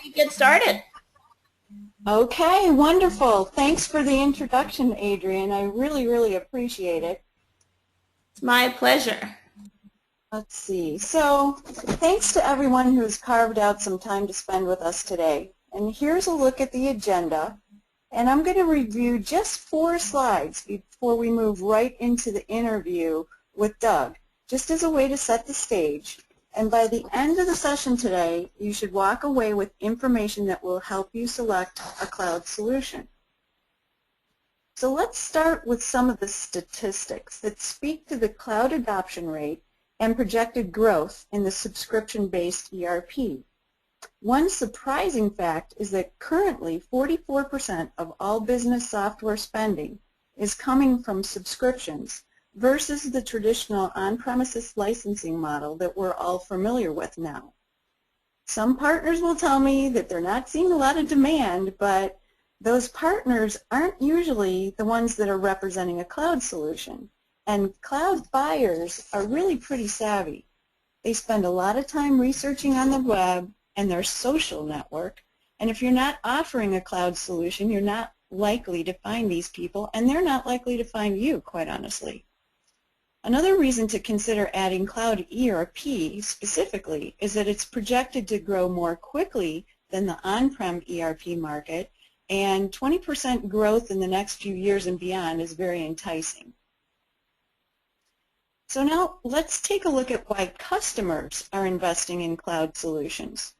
we get started. Okay, wonderful. Thanks for the introduction, Adrian. I really appreciate it. It's my pleasure. Let's see. So, thanks to everyone who's carved out some time to spend with us today. And here's a look at the agenda. And I'm going to review just 4 slides before we move right into the interview with Doug, just as a way to set the stage. And by the end of the session today, you should walk away with information that will help you select a cloud solution. So let's start with some of the statistics that speak to the cloud adoption rate and projected growth in the subscription-based ERP. One surprising fact is that currently 44% of all business software spending is coming from subscriptions versus the traditional on-premises licensing model that we're all familiar with now. Some partners will tell me that they're not seeing a lot of demand, but those partners aren't usually the ones that are representing a cloud solution. And cloud buyers are really pretty savvy. They spend a lot of time researching on the web and their social network, and if you're not offering a cloud solution, you're not likely to find these people, and they're not likely to find you, quite honestly. Another reason to consider adding Cloud ERP specifically is that it's projected to grow more quickly than the on-prem ERP market, and 20% growth in the next few years and beyond is very enticing. So now let's take a look at why customers are investing in cloud solutions.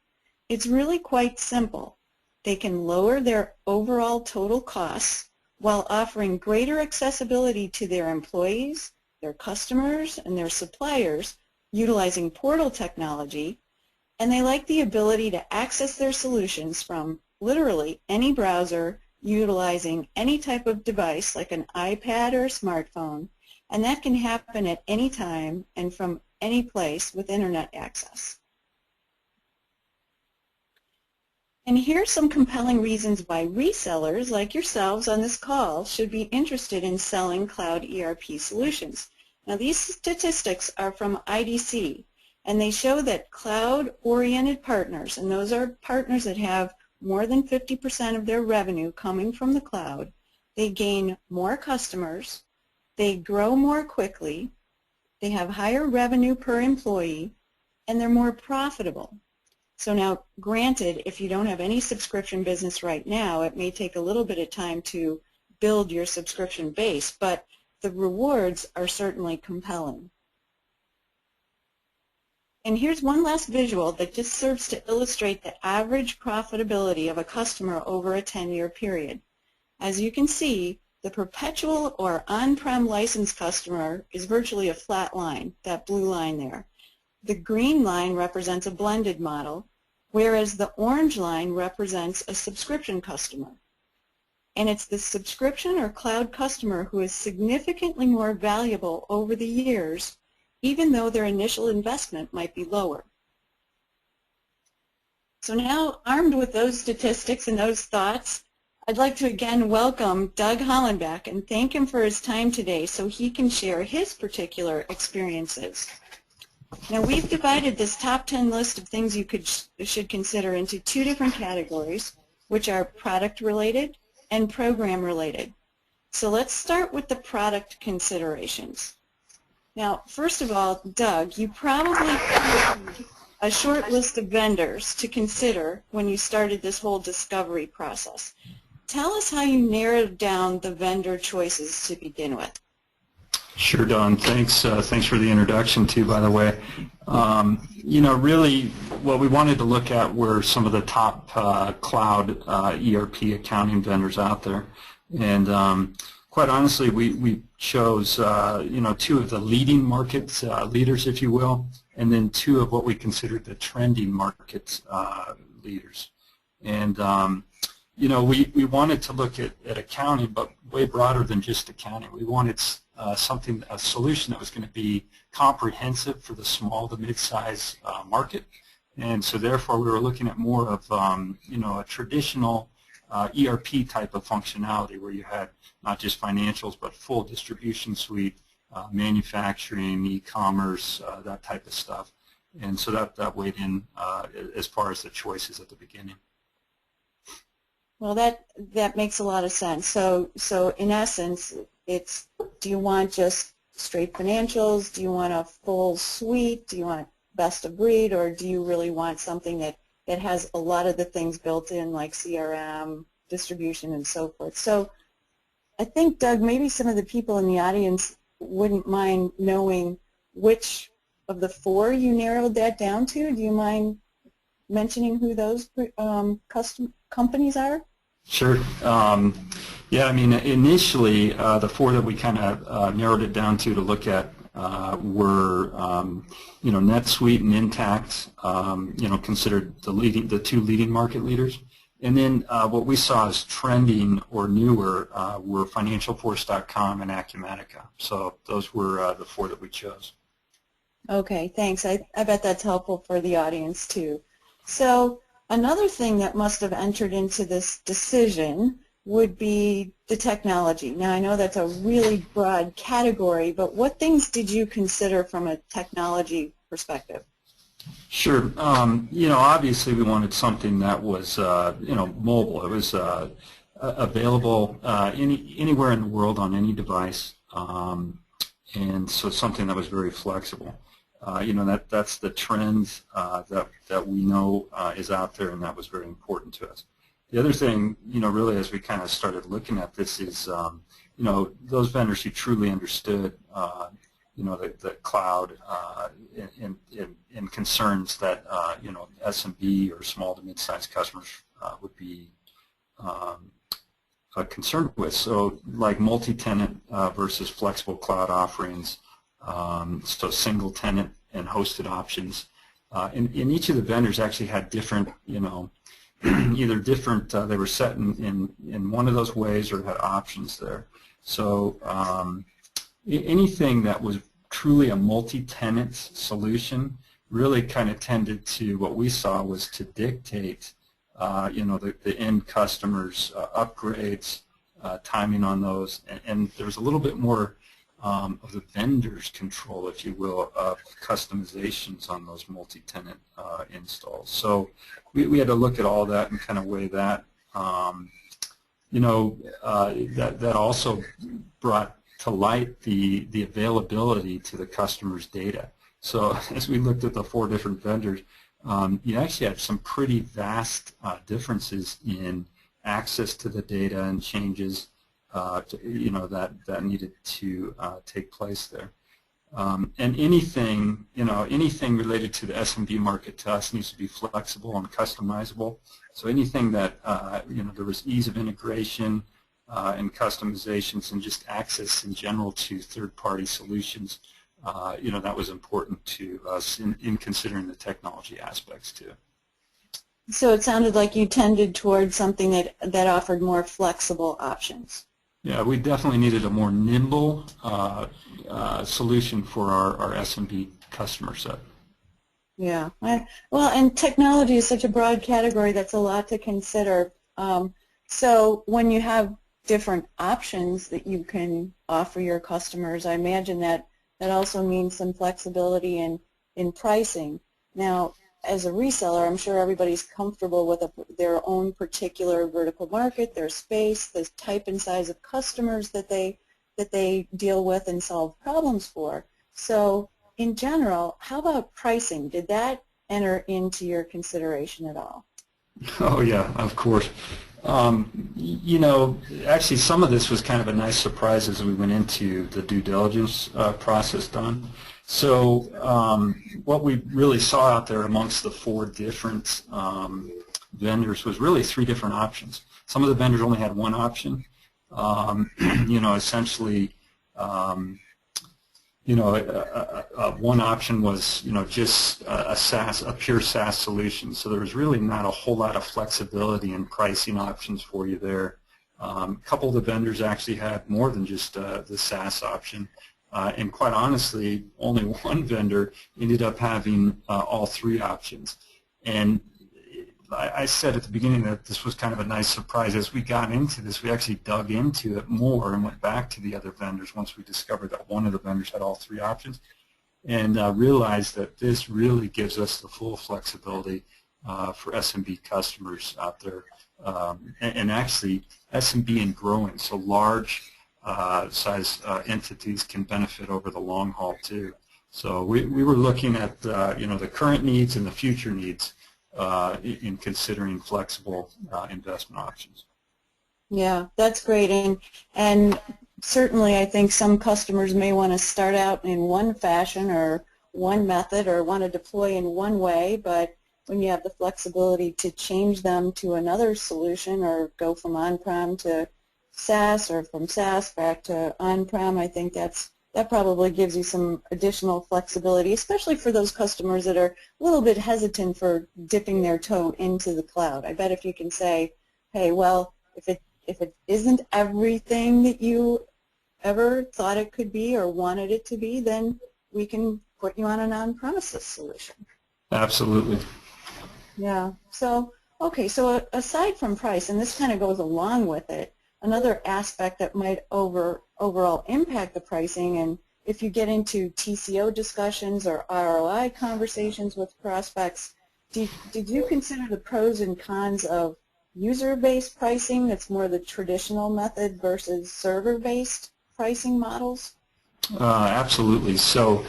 It's really quite simple. They can lower their overall total costs while offering greater accessibility to their employees, their customers, and their suppliers utilizing portal technology, and they like the ability to access their solutions from literally any browser utilizing any type of device like an iPad or a smartphone, and that can happen at any time and from any place with internet access. And here's some compelling reasons why resellers like yourselves on this call should be interested in selling Cloud ERP solutions. Now these statistics are from IDC, and they show that cloud-oriented partners, and those are partners that have more than 50% of their revenue coming from the cloud, they gain more customers, they grow more quickly, they have higher revenue per employee, and they're more profitable. So now, granted, if you don't have any subscription business right now, it may take a little bit of time to build your subscription base, but the rewards are certainly compelling. And here's one last visual that just serves to illustrate the average profitability of a customer over a 10-year period. As you can see, the perpetual or on-prem license customer is virtually a flat line, that blue line there. The green line represents a blended model, whereas the orange line represents a subscription customer. And it's the subscription or cloud customer who is significantly more valuable over the years, even though their initial investment might be lower. So now, armed with those statistics and those thoughts, I'd like to again welcome Doug Hollenbeck and thank him for his time today so he can share his particular experiences. Now we've divided this top 10 list of things you should consider into 2 different categories, which are product related and program related. So let's start with the product considerations. Now first of all, Doug, you probably had a short list of vendors to consider when you started this whole discovery process. Tell us how you narrowed down the vendor choices to begin with. Sure, Don. Thanks for the introduction too, by the way. You know, really what we wanted to look at were some of the top cloud ERP accounting vendors out there. And quite honestly, we chose, you know, 2 of the leading market leaders, if you will, and then 2 of what we considered the trending market leaders. And you know, we wanted to look at accounting, but way broader than just accounting. We wanted a solution that was going to be comprehensive for the small to mid-size market, and so therefore we were looking at more of you know, a traditional ERP type of functionality where you had not just financials but full distribution suite, manufacturing, e-commerce, that type of stuff, and so that weighed in as far as the choices at the beginning. Well, that makes a lot of sense. So in essence, it's, do you want just straight financials? Do you want a full suite? Do you want best of breed, or do you really want something that has a lot of the things built in, like CRM, distribution, and so forth? So I think, Doug, maybe some of the people in the audience wouldn't mind knowing which of the four you narrowed that down to. Do you mind mentioning who those companies are? Sure. Yeah, I mean, initially, the four that we kind of narrowed it down to look at were, NetSuite and Intact, considered the two leading market leaders. And then what we saw as trending or newer were FinancialForce.com and Acumatica. So those were the four that we chose. Okay, thanks. I bet that's helpful for the audience too. So another thing that must have entered into this decision would be the technology. Now, I know that's a really broad category, but what things did you consider from a technology perspective? Sure. Obviously we wanted something that was, mobile. It was available anywhere in the world on any device, and so something that was very flexible. That's the trend that we know is out there, and that was very important to us. The other thing, really as we kind of started looking at this is, those vendors who truly understood, the cloud and concerns that, SMB or small to mid-sized customers would be concerned with. So like multi-tenant versus flexible cloud offerings, so single tenant and hosted options. And each of the vendors actually had different, either different, they were set in one of those ways or had options there. So anything that was truly a multi-tenant solution really kind of tended to, what we saw was to dictate, the end customers' upgrades, timing on those, and there's a little bit more of the vendor's control, if you will, of customizations on those multi-tenant installs. So we had to look at all that and kind of weigh that. That also brought to light the availability to the customer's data. So as we looked at the four different vendors, you actually had some pretty vast differences in access to the data and changes that needed to take place there. And anything related to the SMB market to us needs to be flexible and customizable. So anything that there was ease of integration and customizations and just access in general to third-party solutions, that was important to us in considering the technology aspects too. So it sounded like you tended towards something that offered more flexible options. Yeah, we definitely needed a more nimble solution for our SMB customer set. Yeah, well, and technology is such a broad category, that's a lot to consider. So when you have different options that you can offer your customers, I imagine that also means some flexibility in pricing. Now, as a reseller, I'm sure everybody's comfortable with their own particular vertical market, their space, the type and size of customers that they deal with and solve problems for. So in general, how about pricing? Did that enter into your consideration at all? Oh yeah, of course. Actually some of this was kind of a nice surprise as we went into the due diligence process done. So what we really saw out there amongst the four different vendors was really three different options. Some of the vendors only had one option. Essentially, one option was, just a pure SaaS solution. So there was really not a whole lot of flexibility in pricing options for you there. A couple of the vendors actually had more than just the SaaS option. And quite honestly, only one vendor ended up having all three options. And I said at the beginning that this was kind of a nice surprise. As we got into this, we actually dug into it more and went back to the other vendors once we discovered that one of the vendors had all three options, and realized that this really gives us the full flexibility for SMB customers out there, and actually SMB and growing. So large size entities can benefit over the long haul too. So we were looking at the current needs and the future needs in considering flexible investment options. Yeah, that's great, and certainly I think some customers may want to start out in one fashion or one method or want to deploy in one way, but when you have the flexibility to change them to another solution or go from on-prem to SaaS or from SaaS back to on-prem, I think that probably gives you some additional flexibility, especially for those customers that are a little bit hesitant for dipping their toe into the cloud. I bet if you can say, hey, well, if it isn't everything that you ever thought it could be or wanted it to be, then we can put you on an on-premises solution. Absolutely. Yeah. So, okay, so aside from price, and this kind of goes along with it, another aspect that might overall impact the pricing, and if you get into TCO discussions or ROI conversations with prospects, did you consider the pros and cons of user-based pricing that's more the traditional method versus server-based pricing models? Absolutely. So,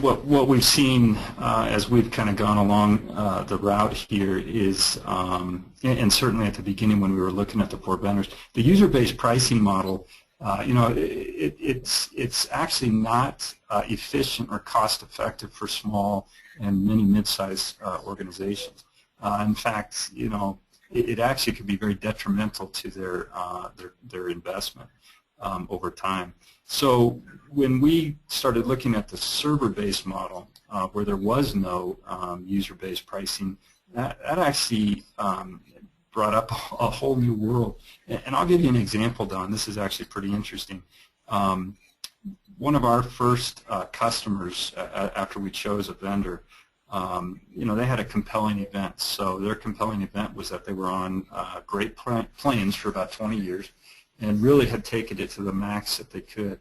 what we've seen as we've kind of gone along the route here is, and certainly at the beginning when we were looking at the four vendors, the user-based pricing model, it's actually not efficient or cost-effective for small and many mid-sized organizations. In fact, it actually could be very detrimental to their investment over time. So when we started looking at the server-based model, where there was no user-based pricing, that actually brought up a whole new world. And I'll give you an example, Don. This is actually pretty interesting. One of our first customers, after we chose a vendor, they had a compelling event. So their compelling event was that they were on Great Plains for about 20 years and really had taken it to the max that they could.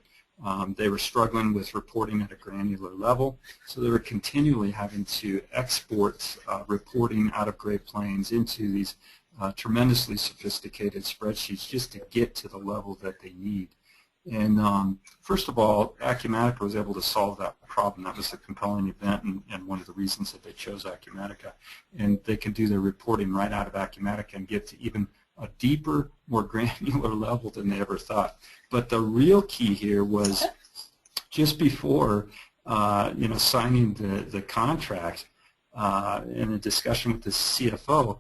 They were struggling with reporting at a granular level, so they were continually having to export reporting out of Great Plains into these tremendously sophisticated spreadsheets just to get to the level that they need. And first of all, Acumatica was able to solve that problem. That was the compelling event and one of the reasons that they chose Acumatica. And they could do their reporting right out of Acumatica and get to even a deeper, more granular level than they ever thought. But the real key here was just before signing the contract in a discussion with the CFO,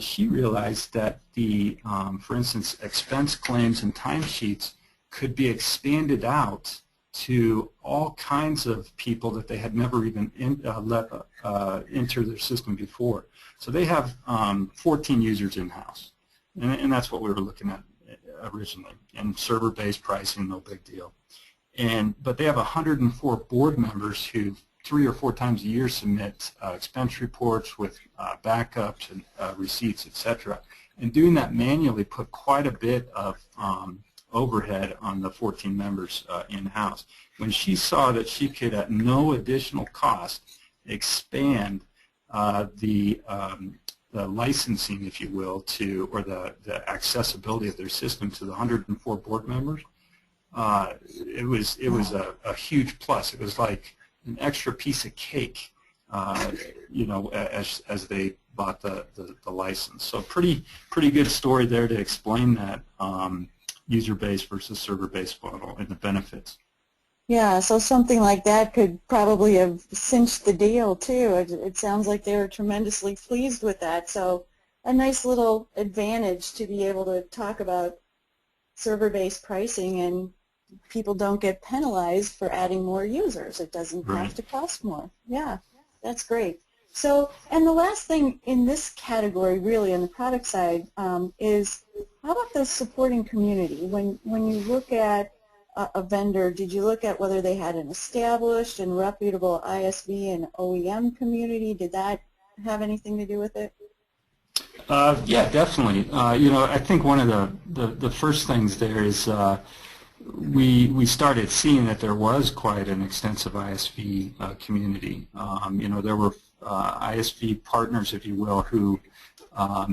she realized that for instance, expense claims and timesheets could be expanded out to all kinds of people that they had never even let enter their system before. So they have 14 users in-house, and that's what we were looking at originally. And server-based pricing, no big deal. But they have 104 board members who 3 or 4 times a year submit expense reports with backups and receipts, etc. And doing that manually put quite a bit of overhead on the 14 members in-house. When she saw that she could, at no additional cost, expand the licensing, if you will, or the accessibility of their system to the 104 board members, it was a huge plus. It was like an extra piece of cake, as they bought the license. So pretty good story there to explain that user-based versus server-based model and the benefits. Yeah, so something like that could probably have cinched the deal too. It sounds like they were tremendously pleased with that. So a nice little advantage to be able to talk about server-based pricing, and people don't get penalized for adding more users. It doesn't have to cost more. Yeah, that's great. So, and the last thing in this category, really, on the product side, is how about the supporting community? When you look at a vendor, did you look at whether they had an established and reputable ISV and OEM community? Did that have anything to do with it? Yeah, definitely. I think one of the first things there is we started seeing that there was quite an extensive ISV community. There were ISV partners, if you will, who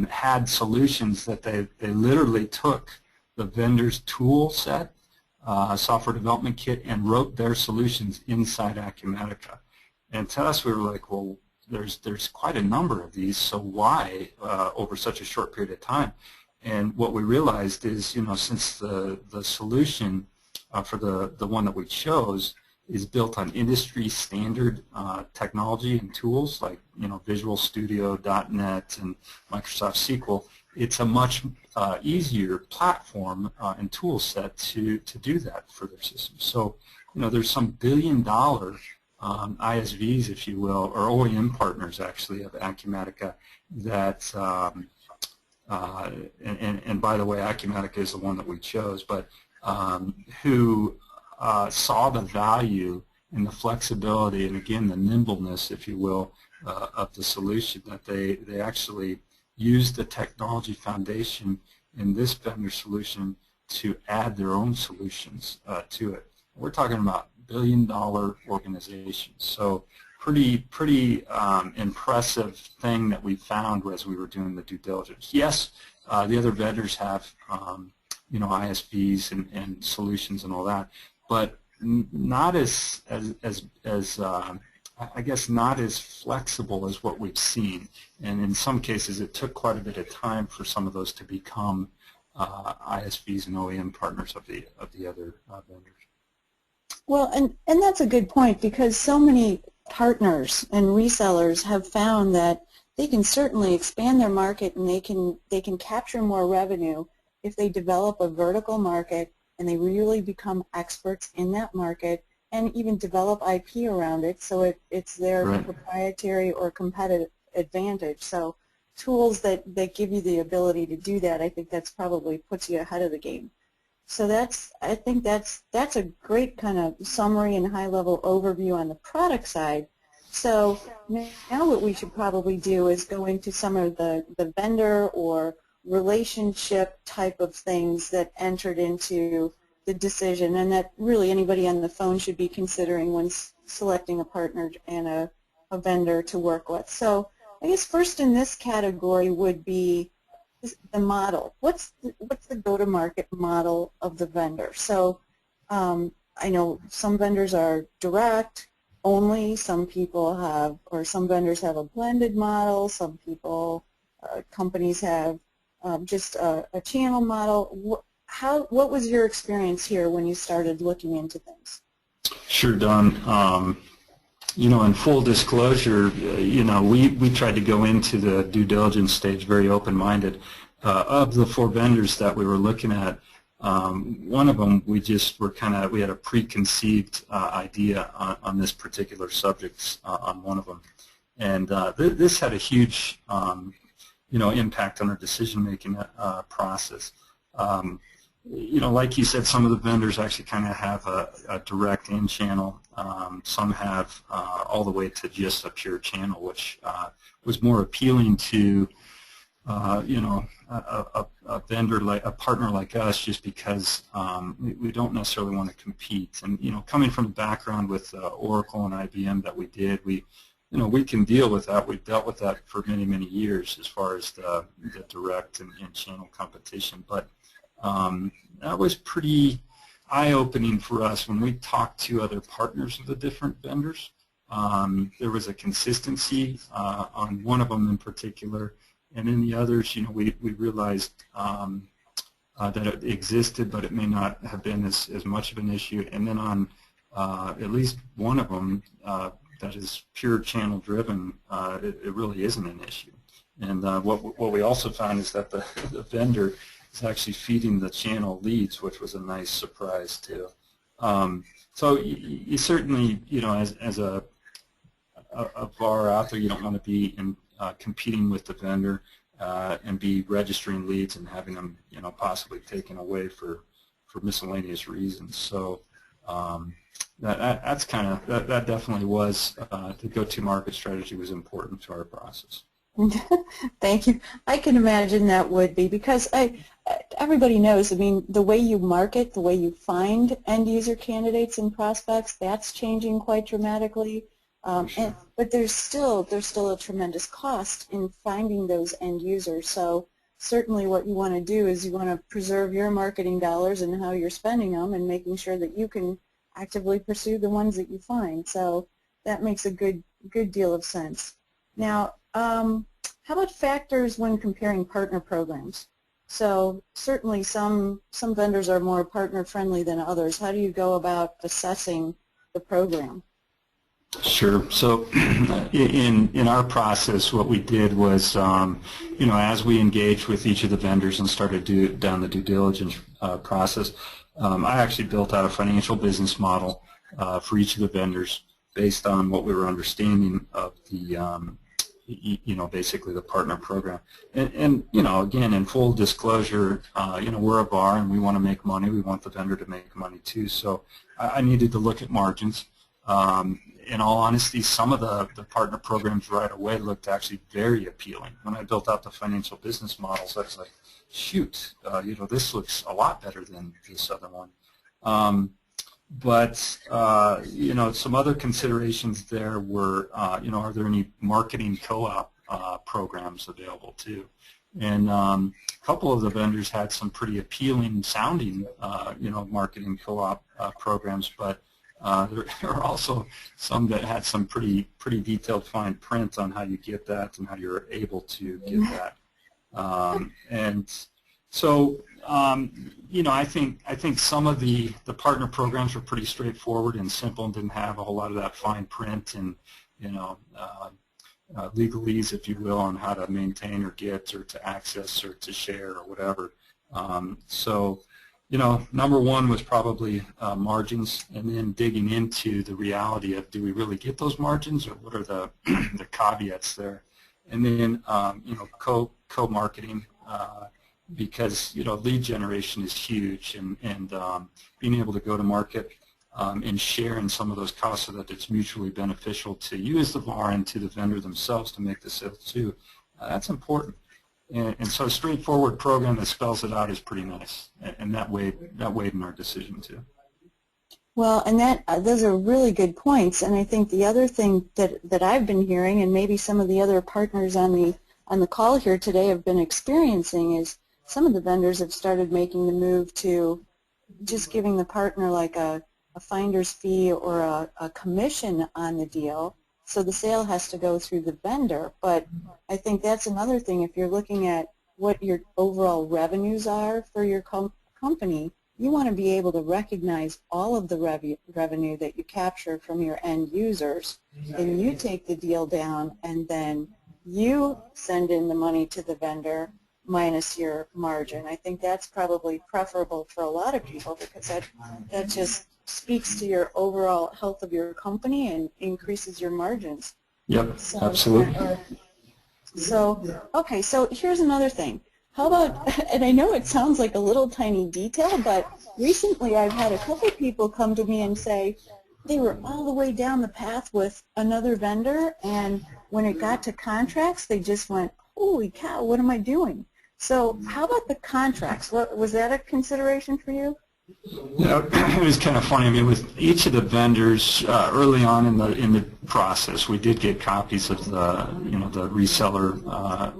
had solutions that they literally took the vendor's tool set, software development kit, and wrote their solutions inside Acumatica. And to us, we were like, well, there's quite a number of these, so why over such a short period of time? And what we realized is, since the solution for the one that we chose is built on industry standard technology and tools like Visual Studio, .NET, and Microsoft SQL, it's a much easier platform and tool set to do that for their system. So there's some billion-dollar ISVs, if you will, or OEM partners actually of Acumatica that, and by the way, Acumatica is the one that we chose, but who saw the value and the flexibility and, again, the nimbleness, if you will, of the solution, that they actually used the technology foundation in this vendor solution to add their own solutions to it. We're talking about billion-dollar organizations, so pretty impressive thing that we found as we were doing the due diligence. Yes, the other vendors have ISVs and solutions and all that, but not as I guess not as flexible as what we've seen, and in some cases it took quite a bit of time for some of those to become ISVs and OEM partners of the other vendors. Well, and that's a good point, because so many partners and resellers have found that they can certainly expand their market, and they can capture more revenue if they develop a vertical market and they really become experts in that market, and even develop IP around it, so it's their Right. proprietary or competitive advantage. So tools that give you the ability to do that, I think that's probably puts you ahead of the game. So I think that's a great kind of summary and high-level overview on the product side. So now what we should probably do is go into some of the vendor or relationship type of things that entered into the decision, and that really anybody on the phone should be considering when selecting a partner and a vendor to work with. So I guess first in this category would be the model. What's the go-to-market model of the vendor? So I know some vendors are direct only, some people have, or some vendors have a blended model, some people, companies have just a channel model. What was your experience here when you started looking into things? Sure, Don. In full disclosure, we tried to go into the due diligence stage very open-minded. Of the 4 vendors that we were looking at, one of them we had a preconceived idea on this particular subject on one of them, and this had a huge impact on our decision-making process. Like you said, some of the vendors actually kind of have a direct in-channel. Some have all the way to just a pure channel, which was more appealing to a vendor like a partner like us, just because we don't necessarily want to compete. And coming from the background with Oracle and IBM that we did, we can deal with that. We've dealt with that for many years as far as the direct and channel competition. But that was pretty eye-opening for us when we talked to other partners of the different vendors. There was a consistency on one of them in particular, and in the others, we realized that it existed, but it may not have been as much of an issue. And then on at least one of them that is pure channel-driven, it really isn't an issue. And what we also found is that the vendor is actually feeding the channel leads, which was a nice surprise too. So you certainly, as a VAR out there, you don't want to be competing with the vendor and be registering leads and having them, possibly taken away for miscellaneous reasons. So that's kind of that definitely was the go-to-market strategy was important to our process. Thank you. I can imagine that would be, because everybody knows, the way you market, the way you find end user candidates and prospects, that's changing quite dramatically. But there's still a tremendous cost in finding those end users. So certainly what you want to do is you want to preserve your marketing dollars and how you're spending them and making sure that you can actively pursue the ones that you find. So that makes a good deal of sense. Now, how about factors when comparing partner programs? So certainly some vendors are more partner friendly than others. How do you go about assessing the program? Sure. So in our process, what we did was, as we engaged with each of the vendors and started down the due diligence process, I actually built out a financial business model for each of the vendors based on what we were understanding of the, basically the partner program. And again, in full disclosure, we're a bar and we want to make money. We want the vendor to make money too. So I needed to look at margins. In all honesty, some of the partner programs right away looked actually very appealing. When I built out the financial business models, I was like, shoot, this looks a lot better than this other one. But some other considerations there were, are there any marketing co-op programs available too? And a couple of the vendors had some pretty appealing sounding, marketing co-op programs, but there are also some that had some pretty detailed fine print on how you get that and how you're able to get that. And so, I think some of the partner programs were pretty straightforward and simple and didn't have a whole lot of that fine print and legalese, if you will, on how to maintain or get or to access or to share or whatever. Number one was probably margins, and then digging into the reality of, do we really get those margins, or what are the the caveats there? And then co-marketing, because lead generation is huge, and being able to go to market and share in some of those costs so that it's mutually beneficial to you as the VAR and to the vendor themselves to make the sale too. That's important. And so a straightforward program that spells it out is pretty nice, and that weighed in our decision too. Well, and those are really good points. And I think the other thing that I've been hearing, and maybe some of the other partners on the call here today have been experiencing, is some of the vendors have started making the move to just giving the partner like a finder's fee or a commission on the deal. So the sale has to go through the vendor, but I think that's another thing. If you're looking at what your overall revenues are for your company, you want to be able to recognize all of the revenue that you capture from your end users, and you take the deal down, and then you send in the money to the vendor minus your margin. I think that's probably preferable for a lot of people, because that just speaks to your overall health of your company and increases your margins. Yep, absolutely. Okay, so here's another thing. How about, and I know it sounds like a little tiny detail, but recently I've had a couple people come to me and say they were all the way down the path with another vendor, and when it got to contracts, they just went, holy cow, what am I doing? So how about the contracts? Was that a consideration for you? It was kind of funny. I mean, with each of the vendors early on in the process, we did get copies of the the reseller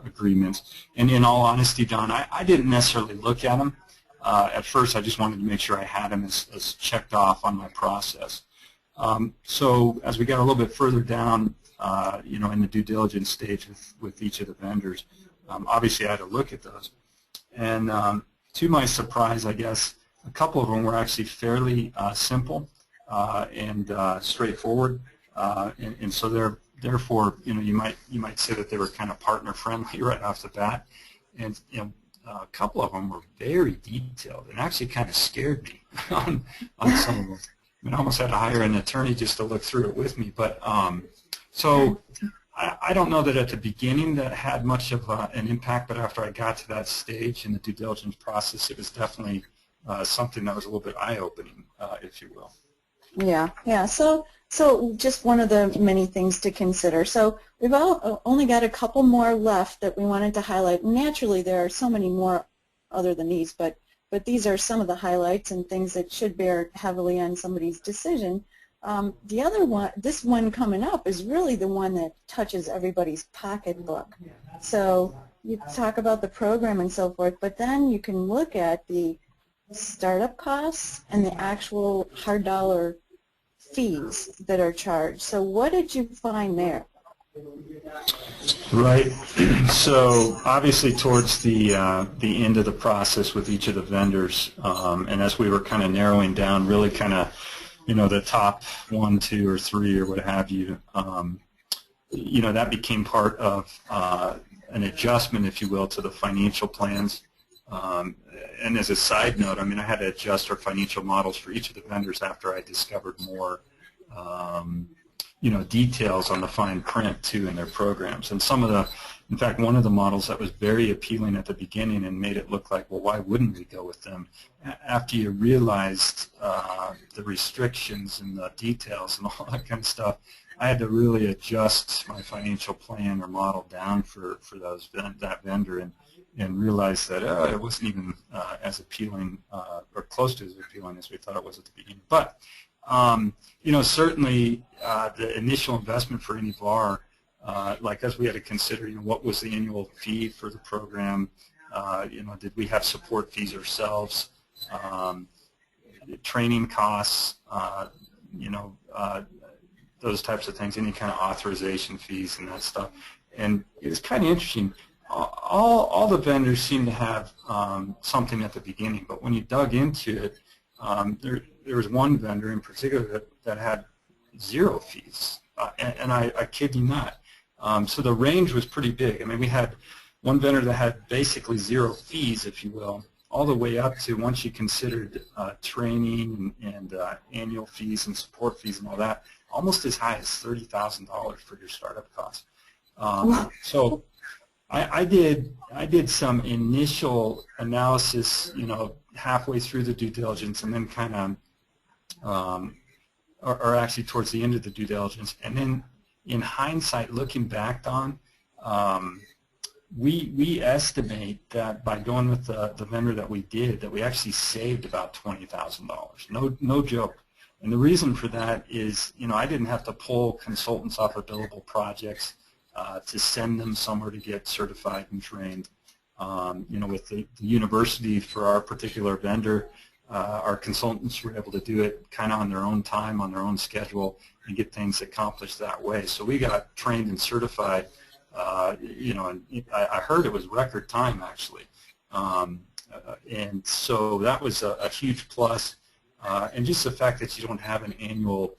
agreements. And in all honesty, Don, I didn't necessarily look at them at first. I just wanted to make sure I had them as checked off on my process. So as we got a little bit further down, in the due diligence stage with each of the vendors, obviously I had to look at those. And to my surprise, I guess, a couple of them were actually fairly simple and straightforward, and so therefore, you might say that they were kind of partner friendly right off the bat, and a couple of them were very detailed and actually kind of scared me on some of them. I mean, I almost had to hire an attorney just to look through it with me, but so I don't know that at the beginning that had much of an impact, but after I got to that stage in the due diligence process, it was definitely something that was a little bit eye-opening, if you will. Yeah. So just one of the many things to consider. So we've only got a couple more left that we wanted to highlight. Naturally, there are so many more other than these, but these are some of the highlights and things that should bear heavily on somebody's decision. The other one, this one coming up, is really the one that touches everybody's pocketbook. So you talk about the program and so forth, but then you can look at the startup costs and the actual hard dollar fees that are charged. So what did you find there? Right. So obviously towards the end of the process with each of the vendors, and as we were kind of narrowing down, really kind of, the top 1, 2, or 3 or what have you, that became part of an adjustment, if you will, to the financial plans. And as a side note, I had to adjust our financial models for each of the vendors after I discovered more, details on the fine print too in their programs. And in fact, one of the models that was very appealing at the beginning and made it look like, well, why wouldn't we go with them? After you realized the restrictions and the details and all that kind of stuff, I had to really adjust my financial plan or model down for that vendor and realize that it wasn't even as appealing or close to as appealing as we thought it was at the beginning. But certainly the initial investment for any VAR, like us, we had to consider, what was the annual fee for the program? Did we have support fees ourselves? Training costs, those types of things, any kind of authorization fees and that stuff. And it was kind of interesting. All the vendors seem to have something at the beginning, but when you dug into it, there was one vendor in particular that had 0 fees, and I kid you not. So the range was pretty big. We had one vendor that had basically 0 fees, if you will, all the way up to, once you considered training and annual fees and support fees and all that, almost as high as $30,000 for your startup costs. So I did some initial analysis, halfway through the due diligence, and then kind of, or actually towards the end of the due diligence, and then in hindsight, looking back on, we estimate that by going with the vendor that we did, that we actually saved about $20,000. No joke. And the reason for that is, I didn't have to pull consultants off of billable projects to send them somewhere to get certified and trained. With the university for our particular vendor, our consultants were able to do it kind of on their own time, on their own schedule, and get things accomplished that way. So we got trained and certified, and I heard it was record time, actually. And so that was a huge plus. And just the fact that you don't have an annual,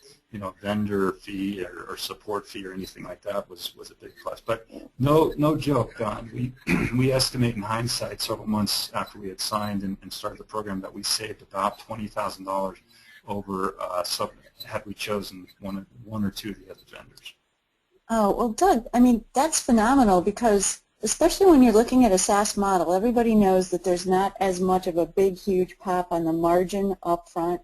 vendor fee or support fee or anything like that was a big plus. But no joke, Don. We estimate in hindsight, several months after we had signed and started the program, that we saved about $20,000 over had we chosen one or two of the other vendors. Oh, well, Doug, that's phenomenal, because especially when you're looking at a SaaS model, everybody knows that there's not as much of a big, huge pop on the margin up front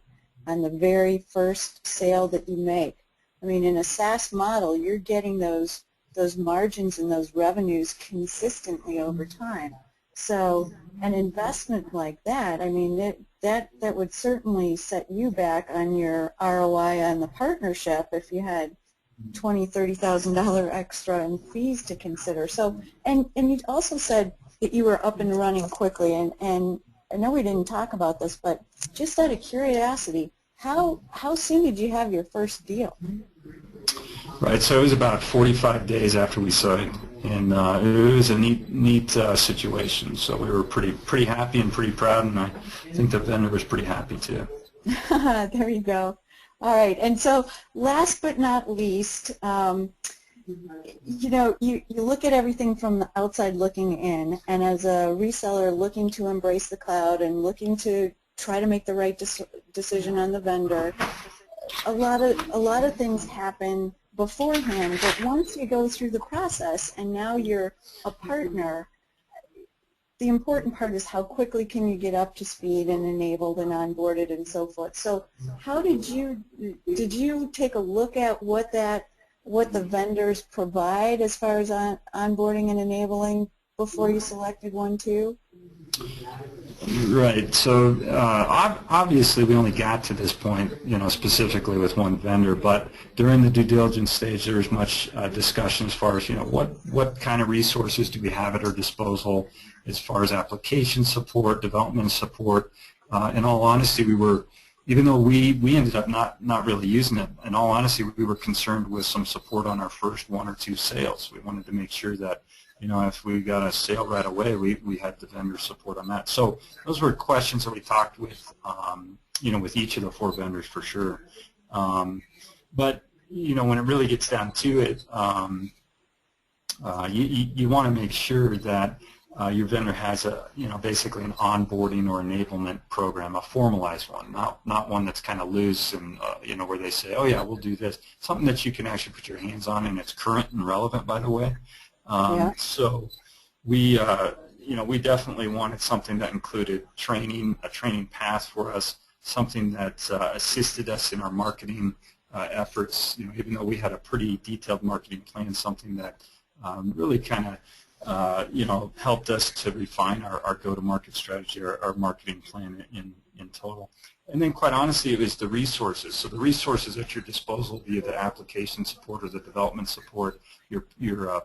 on the very first sale that you make. In a SaaS model, you're getting those margins and those revenues consistently over time. So an investment like that, that would certainly set you back on your ROI on the partnership if you had $20,000, $30,000 extra in fees to consider. So, and you also said that you were up and running quickly, and I know we didn't talk about this, but just out of curiosity, how soon did you have your first deal? Right, so it was about 45 days after we signed, and it was a neat situation. So we were pretty happy and pretty proud, and I think the vendor was pretty happy too. There you go. All right, and so last but not least, you look at everything from the outside looking in, and as a reseller looking to embrace the cloud and looking to try to make the right decision on the vendor, a lot of things happen beforehand, but once you go through the process and now you're a partner, the important part is how quickly can you get up to speed and enabled and onboarded and so forth. So how did you take a look at what the vendors provide as far as onboarding and enabling before you selected one too? Right. So obviously, we only got to this point, specifically with one vendor. But during the due diligence stage, there was much discussion as far as what kind of resources do we have at our disposal, as far as application support, development support. In all honesty, even though we ended up not really using it. In all honesty, we were concerned with some support on our first one or two sales. We wanted to make sure that, if we got a sale right away, we had the vendor support on that. So those were questions that we talked with, with each of the four vendors for sure. But, when it really gets down to it, you want to make sure that your vendor has basically an onboarding or enablement program, a formalized one, not one that's kind of loose and, where they say, oh yeah, we'll do this. Something that you can actually put your hands on and it's current and relevant, by the way. So we definitely wanted something that included training, a training path for us, something that assisted us in our marketing efforts. Even though we had a pretty detailed marketing plan, something that really kind of helped us to refine our go-to-market strategy, our marketing plan in total. And then, quite honestly, it was the resources. So the resources at your disposal via the application support or the development support, your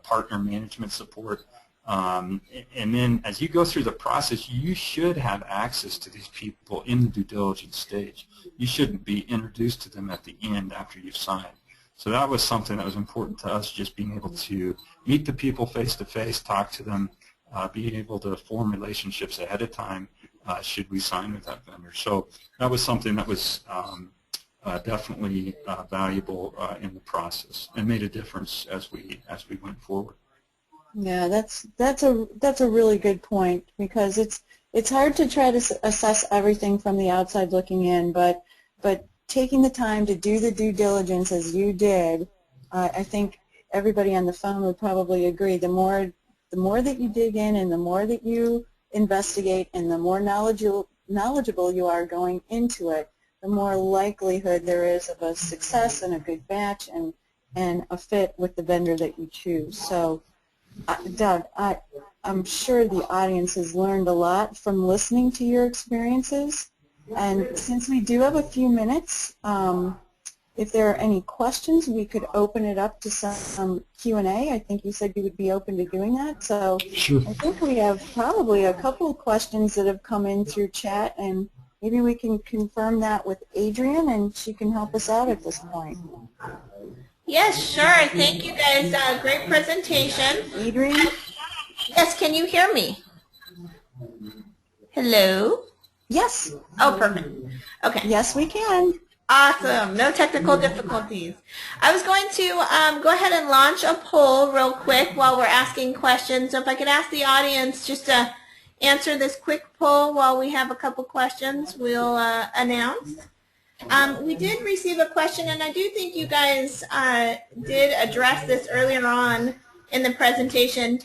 partner management support. And then as you go through the process, you should have access to these people in the due diligence stage. You shouldn't be introduced to them at the end after you've signed. So that was something that was important to us, just being able to meet the people face-to-face, talk to them, being able to form relationships ahead of time should we sign with that vendor. So that was something that was definitely valuable in the process and made a difference as we went forward. Yeah, that's a really good point, because it's hard to try to assess everything from the outside looking in, but taking the time to do the due diligence as you did, I think everybody on the phone would probably agree. The more that you dig in and the more that you investigate and the more knowledgeable you are going into it, the more likelihood there is of a success and a good match and a fit with the vendor that you choose. So, Doug, I'm sure the audience has learned a lot from listening to your experiences. And since we do have a few minutes, if there are any questions, we could open it up to some Q&A. I think you said you would be open to doing that. So Sure. I think we have probably a couple of questions that have come in through chat, and maybe we can confirm that with Adrian, and she can help us out at this point. Yes, sure. Thank you guys. Great presentation. Adrian? Yes, can you hear me? Hello? Yes. Oh, perfect. Okay. Yes, we can. Awesome. No technical difficulties. I was going to go ahead and launch a poll real quick while we're asking questions. So if I could ask the audience just to answer this quick poll while we have a couple questions, we'll announce. We did receive a question, and I do think you guys did address this earlier on in the presentation.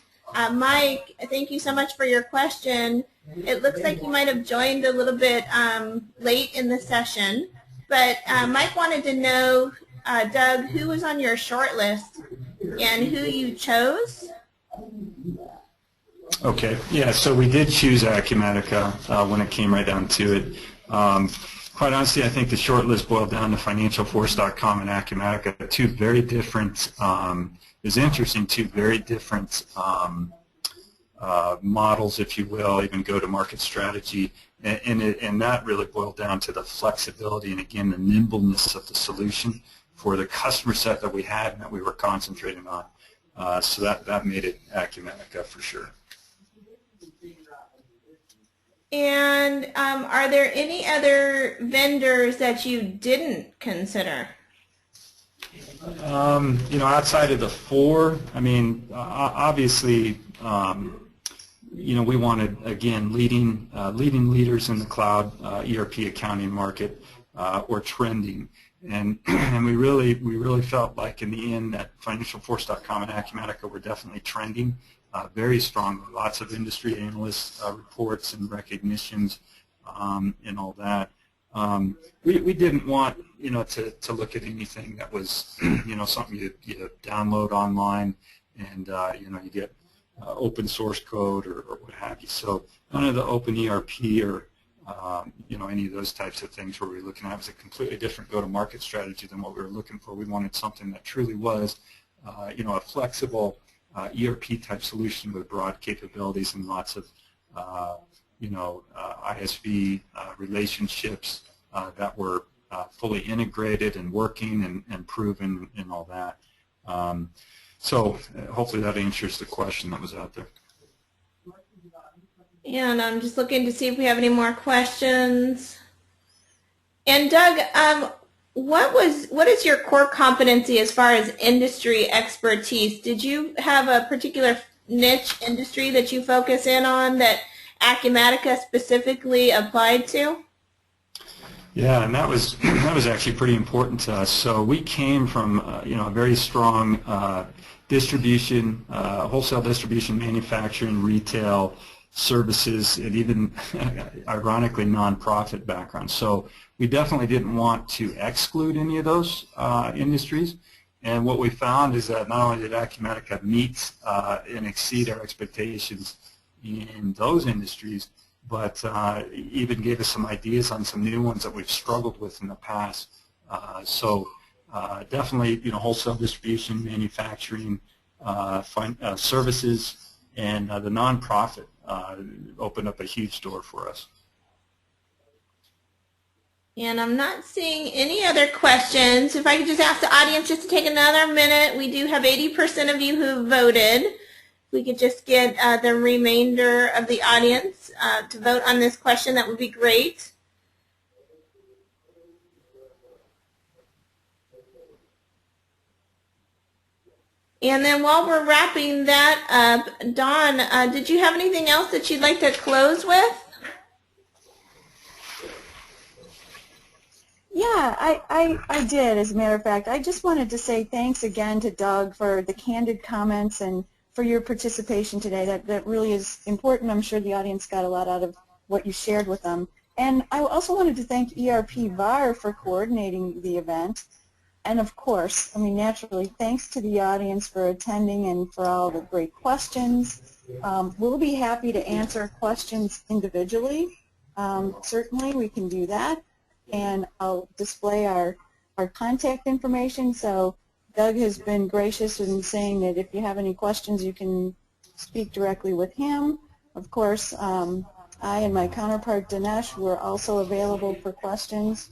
Mike, thank you so much for your question. It looks like you might have joined a little bit late in the session, but Mike wanted to know, Doug, who was on your short list and who you chose? Okay, yeah, so we did choose Acumatica when it came right down to it. Quite honestly, I think the short list boiled down to financialforce.com and Acumatica, two very different, is interesting, two very different models, if you will, even go-to-market strategy, and that really boiled down to the flexibility and, again, the nimbleness of the solution for the customer set that we had and that we were concentrating on. So that made it Acumatica for sure. And are there any other vendors that you didn't consider? Outside of the four, I mean, obviously, we wanted, again, leading leaders in the cloud ERP accounting market or trending, and we really felt like in the end that financialforce.com and Acumatica were definitely trending very strongly. Lots of industry analyst reports and recognitions and all that. We didn't want to look at anything that was something you download online and you get open source code or what have you. So none of the open ERP or any of those types of things where we were looking at was a completely different go-to-market strategy than what we were looking for. We wanted something that truly was, a flexible ERP type solution with broad capabilities and lots of, ISV relationships that were fully integrated and working and proven and all that. So hopefully that answers the question that was out there. And I'm just looking to see if we have any more questions. And Doug, what is your core competency as far as industry expertise? Did you have a particular niche industry that you focus in on that Acumatica specifically applied to? Yeah, and that was actually pretty important to us. So we came from a very strong distribution, wholesale distribution, manufacturing, retail, services, and even ironically nonprofit background. So we definitely didn't want to exclude any of those industries. And what we found is that not only did Acumatica meet and exceed our expectations in those industries, but even gave us some ideas on some new ones that we've struggled with in the past. So definitely, wholesale distribution, manufacturing, services, and the nonprofit opened up a huge door for us. And I'm not seeing any other questions. If I could just ask the audience just to take another minute. We do have 80% of you who voted. If we could just get the remainder of the audience to vote on this question, that would be great. And then while we're wrapping that up, Dawn, did you have anything else that you'd like to close with? Yeah, I did, as a matter of fact. I just wanted to say thanks again to Doug for the candid comments and for your participation today. That really is important. I'm sure the audience got a lot out of what you shared with them. And I also wanted to thank ERP VAR for coordinating the event. And of course, naturally, thanks to the audience for attending and for all the great questions. We'll be happy to answer questions individually. Certainly, we can do that. And I'll display our contact information. So Doug has been gracious in saying that if you have any questions, you can speak directly with him. Of course, I and my counterpart, Dinesh, were also available for questions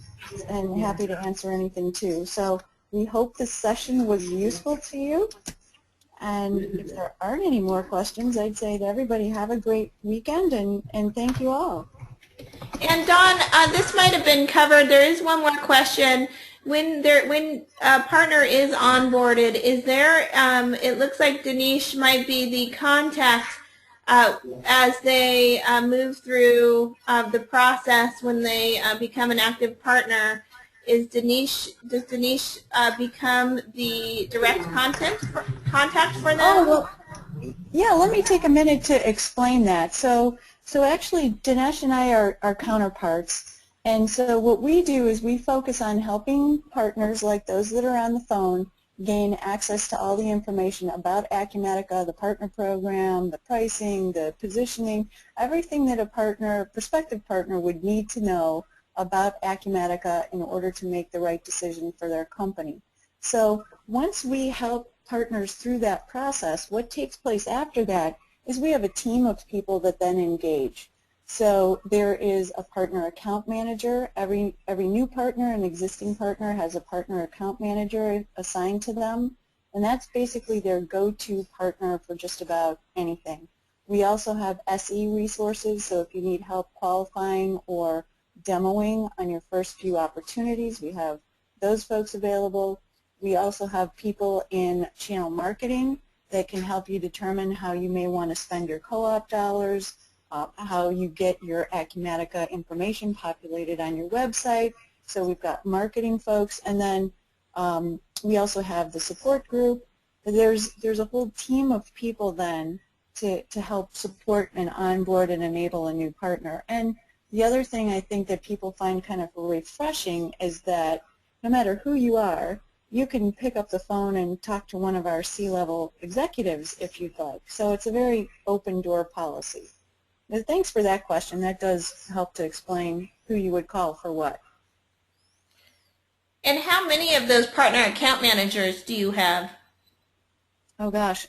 and happy to answer anything too. So we hope this session was useful to you. And if there aren't any more questions, I'd say to everybody, have a great weekend and thank you all. And Dawn, this might have been covered. There is one more question. When a partner is onboarded, is there? It looks like Denise might be the contact as they move through the process when they become an active partner. Does Denise become the direct contact for them? Oh, well, yeah, let me take a minute to explain that. So actually, Dinesh and I are counterparts. And so what we do is we focus on helping partners like those that are on the phone gain access to all the information about Acumatica, the partner program, the pricing, the positioning, everything that a prospective partner would need to know about Acumatica in order to make the right decision for their company. So once we help partners through that process, what takes place after that is we have a team of people that then engage. So there is a partner account manager. Every new partner and existing partner has a partner account manager assigned to them, and that's basically their go-to partner for just about anything. We also have SE resources, so if you need help qualifying or demoing on your first few opportunities, we have those folks available. We also have people in channel marketing that can help you determine how you may want to spend your co-op dollars, how you get your Acumatica information populated on your website. So we've got marketing folks, and then we also have the support group. There's a whole team of people then to help support and onboard and enable a new partner. And the other thing I think that people find kind of refreshing is that no matter who you are, you can pick up the phone and talk to one of our C-level executives if you'd like. So it's a very open door policy. But thanks for that question. That does help to explain who you would call for what. And how many of those partner account managers do you have? Oh gosh,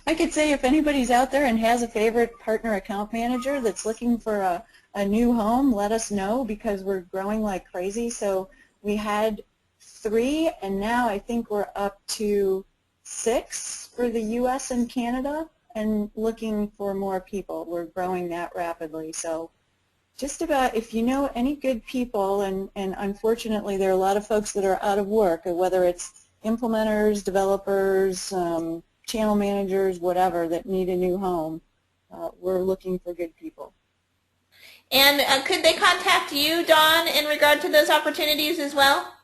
I could say if anybody's out there and has a favorite partner account manager that's looking for a new home, let us know, because we're growing like crazy. So we had 3, and now I think we're up to 6 for the U.S. and Canada, and looking for more people. We're growing that rapidly. So just about, if you know any good people, and unfortunately there are a lot of folks that are out of work, whether it's implementers, developers, channel managers, whatever, that need a new home, we're looking for good people. And could they contact you, Dawn, in regard to those opportunities as well?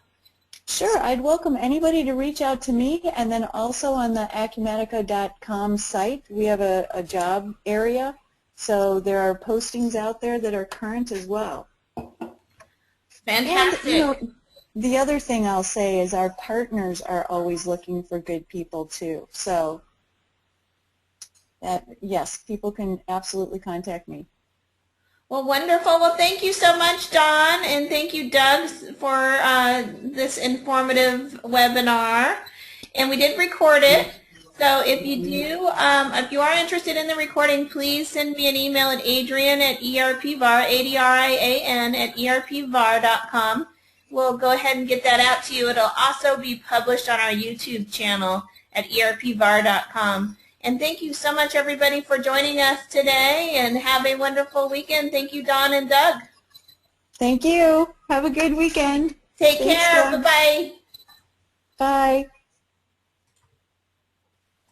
Sure, I'd welcome anybody to reach out to me, and then also on the Acumatica.com site, we have a job area, so there are postings out there that are current as well. Fantastic. And, you know, the other thing I'll say is our partners are always looking for good people too. So, yes, people can absolutely contact me. Well, wonderful. Well, thank you so much, Dawn, and thank you, Doug, for this informative webinar. And we did record it. So if you do, if you are interested in the recording, please send me an email at Adrian@ERPVAR, ADRIAN @ERPVAR.com. We'll go ahead and get that out to you. It'll also be published on our YouTube channel at ERPVAR.com. And thank you so much, everybody, for joining us today, and have a wonderful weekend. Thank you, Dawn and Doug. Thank you. Have a good weekend. Take Thanks, care. Dawn. Bye-bye. Bye.